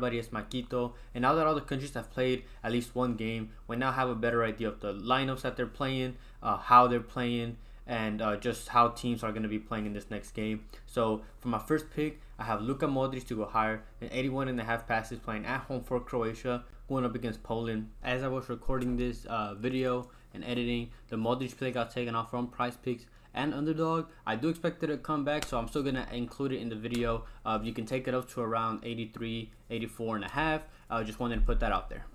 everybody as Maikito. And now that all the countries have played at least one game, we now have a better idea of the lineups that they're playing, how they're playing, and just how teams are going to be playing in this next game. So for my first pick, I have Luka Modric to go higher, and 81.5 passes, playing at home for Croatia, going up against Poland. As I was recording this video and editing, the Modric play got taken off from PrizePicks and Underdog. I do expect it to come back, so I'm still going to include it in the video. You can take it up to around 83, 84.5. I just wanted to put that out there.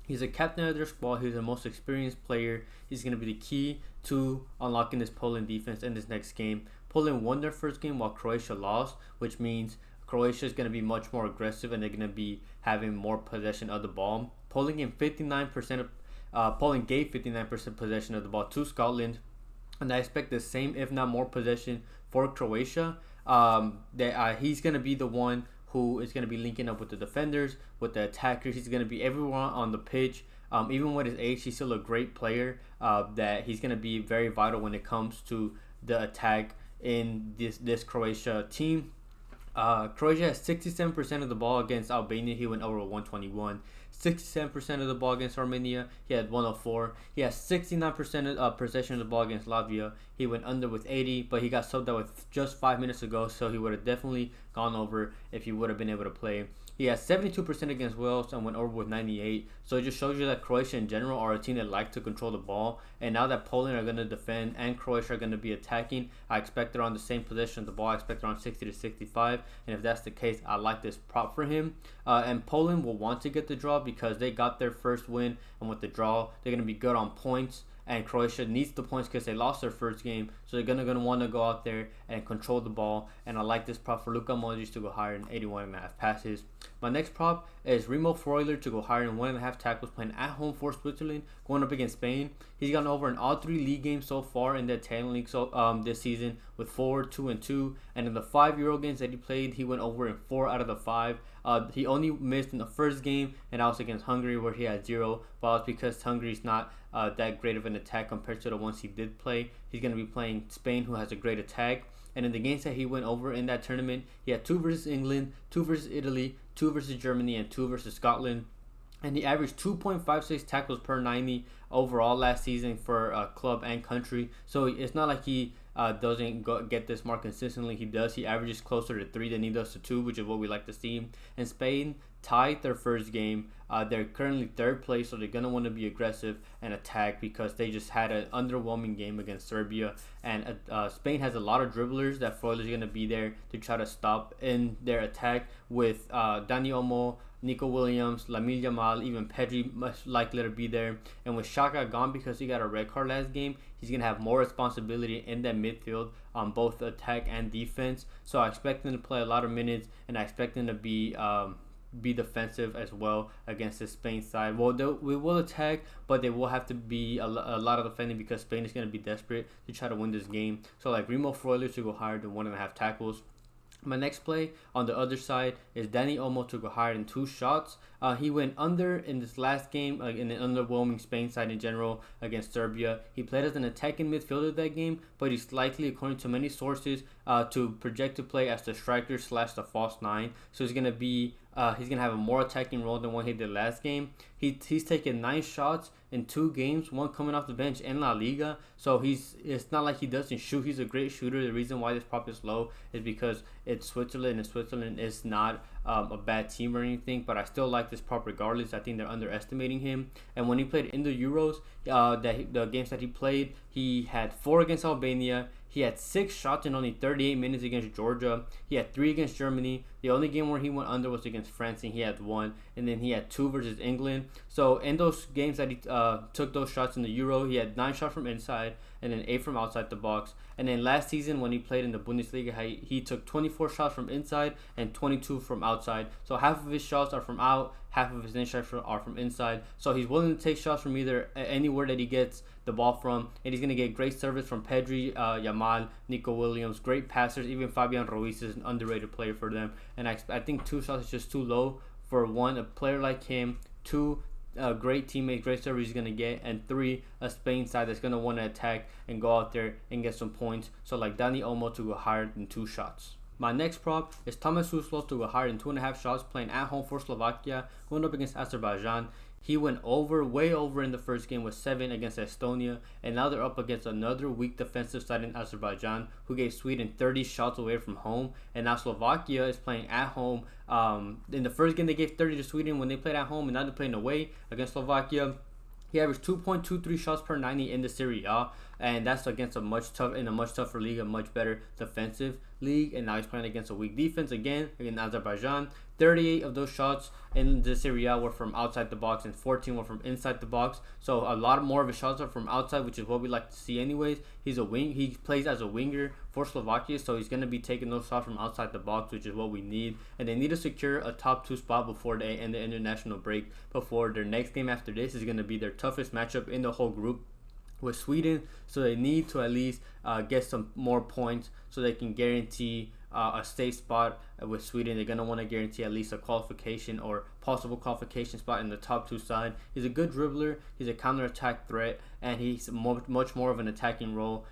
He's a captain of their squad. He's the most experienced player. He's going to be the key to unlocking this Poland defense in this next game. Poland won their first game while Croatia lost, which means Croatia is going to be much more aggressive and they're going to be having more possession of the ball. Poland gave 59% possession of the ball to Scotland, and I expect the same, if not more, possession for Croatia. He's going to be the one who is going to be linking up with the defenders, with the attackers. He's going to be everyone on the pitch. Even with his age, he's still a great player. That he's going to be very vital when it comes to the attack in this Croatia team. Croatia has 67% of the ball against Albania. He went over 121. 67% of the ball against Armenia. He had 104. He has 69% of possession of the ball against Latvia. He went under with 80, but he got subbed out with just 5 minutes ago, so he would have definitely gone over if he would have been able to play. He has 72% against Wales and went over with 98. So it just shows you that Croatia in general are a team that like to control the ball. And now that Poland are going to defend and Croatia are going to be attacking, I expect they're on the same possession of the ball. I expect they're on 60 to 65. And if that's the case, I like this prop for him. And Poland will want to get the draw because they got their first win. And with the draw, they're going to be good on points. And Croatia needs the points because they lost their first game. So they're going to want to go out there and control the ball. And I like this prop for Luka Modric to go higher than 81.5 passes. My next prop is Remo Freuler to go higher than 1.5 tackles, playing at home for Switzerland, going up against Spain. He's gone over in all 3 league games so far in the Italian league this season with 4, 2, and 2. And in the 5 Euro games that he played, he went over in 4 out of the 5. He only missed in the first game, and that was against Hungary, where he had 0. But it's because Hungary's not that great of an attack compared to the ones he did play. He's going to be playing Spain, who has a great attack. And in the games that he went over in that tournament, he had 2 versus England, 2 versus Italy, 2 versus Germany, and 2 versus Scotland. And he averaged 2.56 tackles per 90 overall last season for club and country. So it's not like he doesn't get this mark consistently. He does. He averages closer to 3 than he does to 2, which is what we like to see. And Spain tied their first game. They're currently 3rd place, so they're going to want to be aggressive and attack because they just had an underwhelming game against Serbia. And Spain has a lot of dribblers that Freuler is going to be there to try to stop in their attack with Dani Olmo, Nico Williams, Lamine Yamal, even Pedri much likely to be there. And with Xhaka gone because he got a red card last game, he's going to have more responsibility in that midfield on both attack and defense. So I expect him to play a lot of minutes, and I expect him to be defensive as well against the Spain side. Well, we will attack, but they will have to be a lot of defending because Spain is going to be desperate to try to win this game. So like Remo Freuler to go higher than 1.5 tackles. My next play on the other side is Dani Olmo to go higher than 2 shots. He went under in this last game in an underwhelming Spain side in general against Serbia. He played as an attacking midfielder that game, but he's likely, according to many sources, to project to play as the striker / the false 9. So he's gonna have a more attacking role than what he did last game. He's taken 9 shots in 2 games, one coming off the bench in La Liga. So it's not like he doesn't shoot. He's a great shooter. The reason why this prop is low is because it's Switzerland, and Switzerland is not a bad team or anything. But I still like this prop regardless. I think they're underestimating him. And when he played in the Euros, the games that he played, he had 4 against Albania. He had 6 shots in only 38 minutes against Georgia. He had 3 against Germany. The only game where he went under was against France, and he had 1. And then he had 2 versus England. So in those games that he took those shots in the Euro, he had 9 shots from inside and then 8 from outside the box. And then last season when he played in the Bundesliga, he took 24 shots from inside and 22 from outside. So half of his shots are from out, half of his in shots are from inside. So he's willing to take shots from anywhere that he gets the ball from, and he's going to get great service from Pedri, Yamal, Nico Williams, great passers. Even Fabian Ruiz is an underrated player for them. And I think 2 shots is just too low for 1, a player like him, 2, a great teammate, great service he's going to get, and 3, a Spain side that's going to want to attack and go out there and get some points. So like Dani Olmo to go higher than 2 shots. My next prop is Thomas Suslo to go higher than 2.5 shots playing at home for Slovakia, going up against Azerbaijan. He went way over in the first game with 7 against Estonia, and now they're up against another weak defensive side in Azerbaijan, who gave Sweden 30 shots away from home. And now Slovakia is playing at home. In the first game, they gave 30 to Sweden when they played at home, and now they're playing away against Slovakia. He averaged 2.23 shots per 90 in the Serie A, and that's against a much tougher league, a much better defensive league. And now he's playing against a weak defense again against Azerbaijan. 38 of those shots in the Serie A were from outside the box, and 14 were from inside the box. So a lot more of his shots are from outside, which is what we like to see anyways. He's a wing. He plays as a winger for Slovakia, so he's going to be taking those shots from outside the box, which is what we need. And they need to secure a top 2 spot before they end the international break. Before their next game after this is going to be their toughest matchup in the whole group with Sweden, so they need to at least get some more points so they can guarantee a safe spot with Sweden. They're going to want to guarantee at least a qualification or possible qualification spot in the top 2 side. He's a good dribbler, he's a counter-attack threat, and he's much more of an attacking role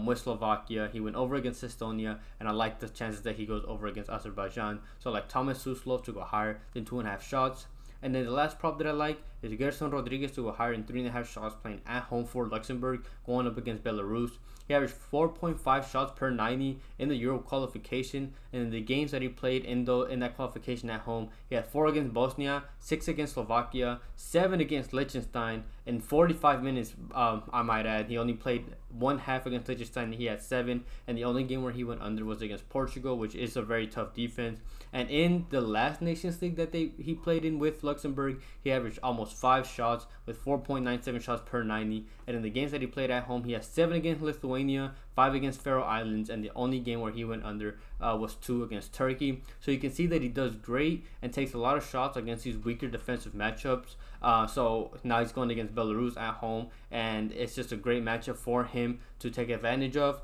with Slovakia. He went over against Estonia, and I like the chances that he goes over against Azerbaijan. So like Thomas Suslo to go higher than 2.5 shots. And then the last prop that I like is Gerson Rodriguez to go higher than 3.5 shots playing at home for Luxembourg, going up against Belarus. He averaged 4.5 shots per 90 in the Euro qualification, and in the games that he played in that qualification at home, he had 4 against Bosnia, 6 against Slovakia, 7 against Liechtenstein, in 45 minutes, I might add. He only played one half against Liechtenstein, and he had 7, and the only game where he went under was against Portugal, which is a very tough defense. And in the last Nations League that he played in with Luxembourg, he averaged almost 5 shots with 4.97 shots per 90. And in the games that he played at home, he has 7 against Lithuania, 5 against Faroe Islands, and the only game where he went under was 2 against Turkey. So you can see that he does great and takes a lot of shots against these weaker defensive matchups. So now he's going against Belarus at home, and it's just a great matchup for him to take advantage of.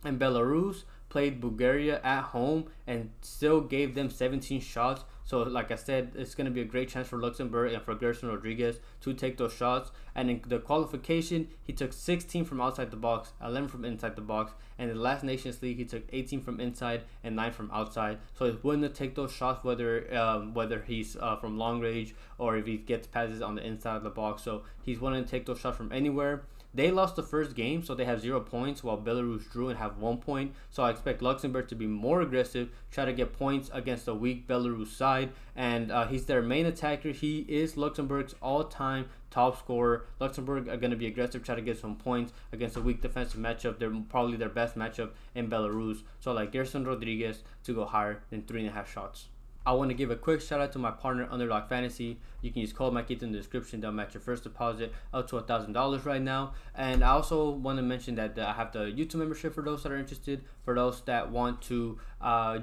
And Belarus played Bulgaria at home and still gave them 17 shots. So like I said, it's going to be a great chance for Luxembourg and for Gerson Rodriguez to take those shots. And in the qualification, he took 16 from outside the box, 11 from inside the box. And in the last Nations League, he took 18 from inside and 9 from outside. So he's willing to take those shots, whether he's from long range or if he gets passes on the inside of the box. So he's willing to take those shots from anywhere. They lost the first game, so they have 0 points, while Belarus drew and have 1 point. So I expect Luxembourg to be more aggressive, try to get points against a weak Belarus side. And he's their main attacker. He is Luxembourg's all-time top scorer. Luxembourg are going to be aggressive, try to get some points against a weak defensive matchup. They're probably their best matchup in Belarus. So I like Gerson Rodriguez to go higher than 3.5 shots. I want to give a quick shout out to my partner Underdog Fantasy. You can use code Maikito in the description. They'll match your first deposit up to $1,000 right now. And I also want to mention that I have the YouTube membership for those that are interested. For those that want to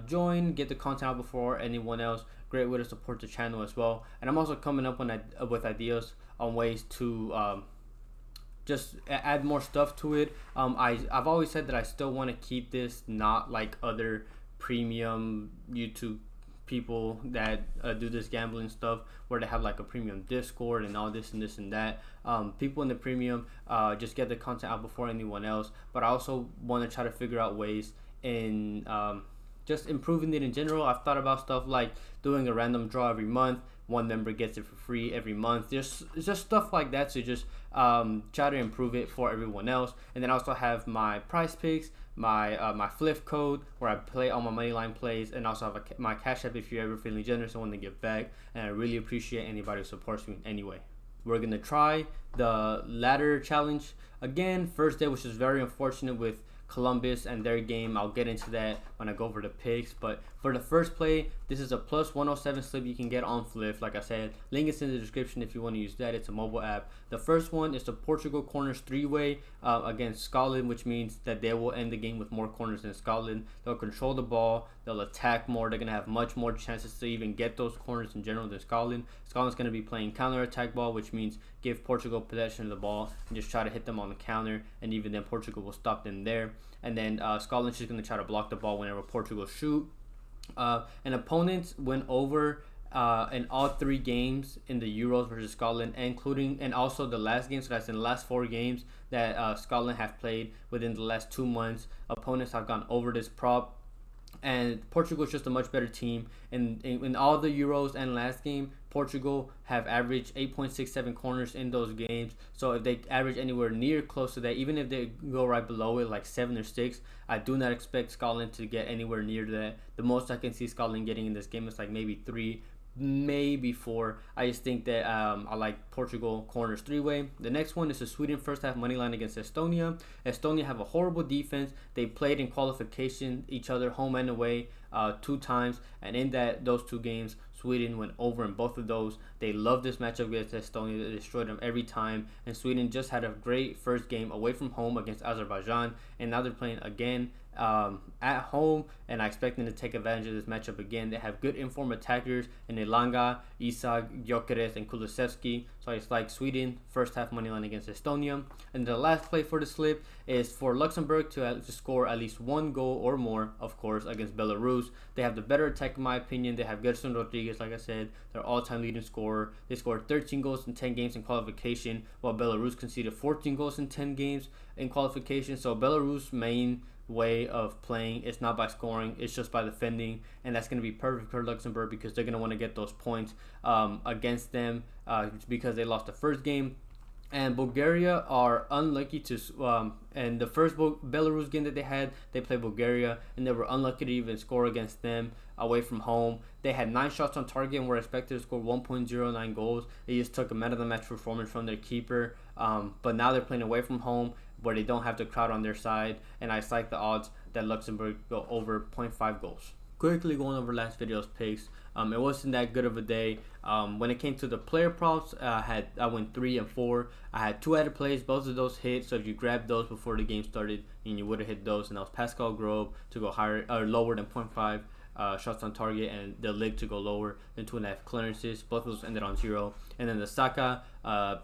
join, get the content out before anyone else. Great way to support the channel as well. And I'm also coming up with ideas on ways to just add more stuff to it. I've always said that I still want to keep this not like other premium YouTube people that do this gambling stuff, where they have like a premium Discord and all this and this and that. People in the premium just get the content out before anyone else, but I also want to try to figure out ways in just improving it in general. I've thought about stuff like doing a random draw every month. One member gets it for free every month. Just stuff like that to just try to improve it for everyone else. And then I also have my PrizePicks, my Fliff code where I play all my moneyline plays, and also have my Cashapp if you're ever feeling generous and want to give back. And I really appreciate anybody who supports me anyway. We're gonna try the ladder challenge again. First day, which is very unfortunate with Columbus and their game. I'll get into that when I go over the picks. But for the first play, this is a plus 107 slip you can get on Fliff. Like I said, link is in the description if you want to use that. It's a mobile app. The first one is the Portugal corners 3-way against Scotland, which means that they will end the game with more corners than Scotland. They'll control the ball, they'll attack more, they're going to have much more chances to even get those corners in general than Scotland. Scotland's going to be playing counter-attack ball, which means give Portugal possession of the ball and just try to hit them on the counter, and even then Portugal will stop them there. And then Scotland's just going to try to block the ball whenever Portugal shoot. And opponents went over in all 3 games in the Euros versus Scotland, and also the last game. So that's in the last 4 games that Scotland have played within the last 2 months. Opponents have gone over this prop. And Portugal is just a much better team. And in all the Euros and last game, Portugal have averaged 8.67 corners in those games. So if they average anywhere near close to that, even if they go right below it, like 7 or 6, I do not expect Scotland to get anywhere near that. The most I can see Scotland getting in this game is like maybe 3, maybe 4. I just think that I like Portugal corners 3-way. The next one is the Sweden first half money line against Estonia. Estonia have a horrible defense. They played in qualification each other home and away 2 times, and in those 2 games, Sweden went over in both of those. They love this matchup against Estonia. They destroyed them every time, and Sweden just had a great first game away from home against Azerbaijan, and now they're playing again at home, and I expect them to take advantage of this matchup again. They have good informed attackers in Elanga, Isak, Gyökeres, and Kulusevski. So I just like Sweden first half money line against Estonia. And the last play for the slip is for Luxembourg to score at least 1 goal or more, of course, against Belarus. They have the better attack in my opinion. They have Gerson Rodriguez, like I said, their all-time leading scorer. They scored 13 goals in 10 games in qualification, while Belarus conceded 14 goals in 10 games in qualification. So Belarus' main way of playing, it's not by scoring, it's just by defending, and that's going to be perfect for Luxembourg because they're going to want to get those points against them because they lost the first game. And Bulgaria are unlucky to and the first Belarus game that they played Bulgaria, and they were unlucky to even score against them away from home. They had 9 shots on target and were expected to score 1.09 goals. They just took a man of the match performance from their keeper, but now they're playing away from home where they don't have the crowd on their side, and I like the odds that Luxembourg go over 0.5 goals. Quickly going over last video's picks, it wasn't that good of a day. When it came to the player props, I went 3 and 4. I had 2 added plays, both of those hit. So if you grabbed those before the game started, and you would have hit those, and that was Pascal Grobe to go higher or lower than 0.5 shots on target, and the Lig to go lower than 2.5 clearances. Both of those ended on 0. And then the Saka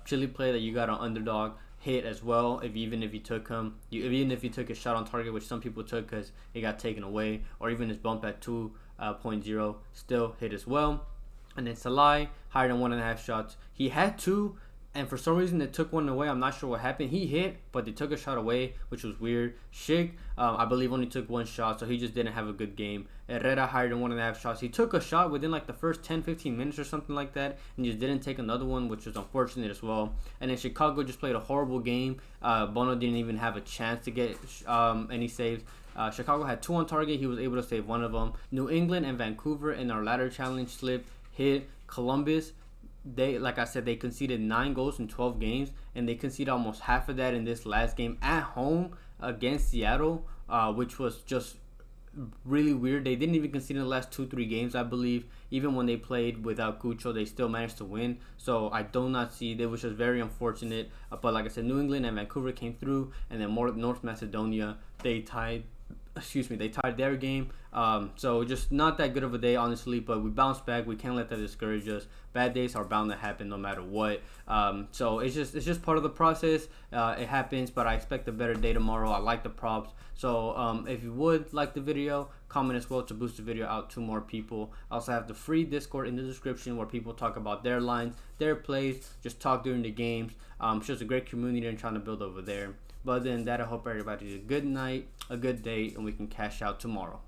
Chile play that you got on underdog hit as well. Even if you took him, even if you took a shot on target, which some people took because it got taken away, or even his bump at 2.0, still hit as well. And then Salai higher than 1.5 shots. He had 2, and for some reason they took 1 away. I'm not sure what happened. He hit, but they took a shot away, which was weird. Schick, I believe, only took 1 shot, so he just didn't have a good game. Herrera higher than 1.5 shots. He took a shot within like the first 10-15 minutes or something like that, and just didn't take another one, which was unfortunate as well. And then Chicago just played a horrible game. Bono didn't even have a chance to get any saves. Chicago had 2 on target. He was able to save 1 of them. New England and Vancouver in our ladder challenge slip hit. Columbus, they, like I said, they conceded 9 goals in 12 games, and they conceded almost half of that in this last game at home against Seattle, which was just really weird. They didn't even concede in the last 2-3 games, I believe. Even when they played without Cucho, they still managed to win. So I do not see, it was just very unfortunate. But like I said, New England and Vancouver came through, and then North Macedonia, they tied their game. So just not that good of a day, honestly, but we bounced back. We can't let that discourage us. Bad days are bound to happen no matter what. So it's just part of the process. It happens, but I expect a better day tomorrow. I like the props. So if you would like the video, comment as well to boost the video out to more people. I also have the free Discord in the description where people talk about their lines, their plays, just talk during the games. It's just a great community I'm trying to build over there. But other than that, I hope everybody has a good night, a good day, and we can cash out tomorrow.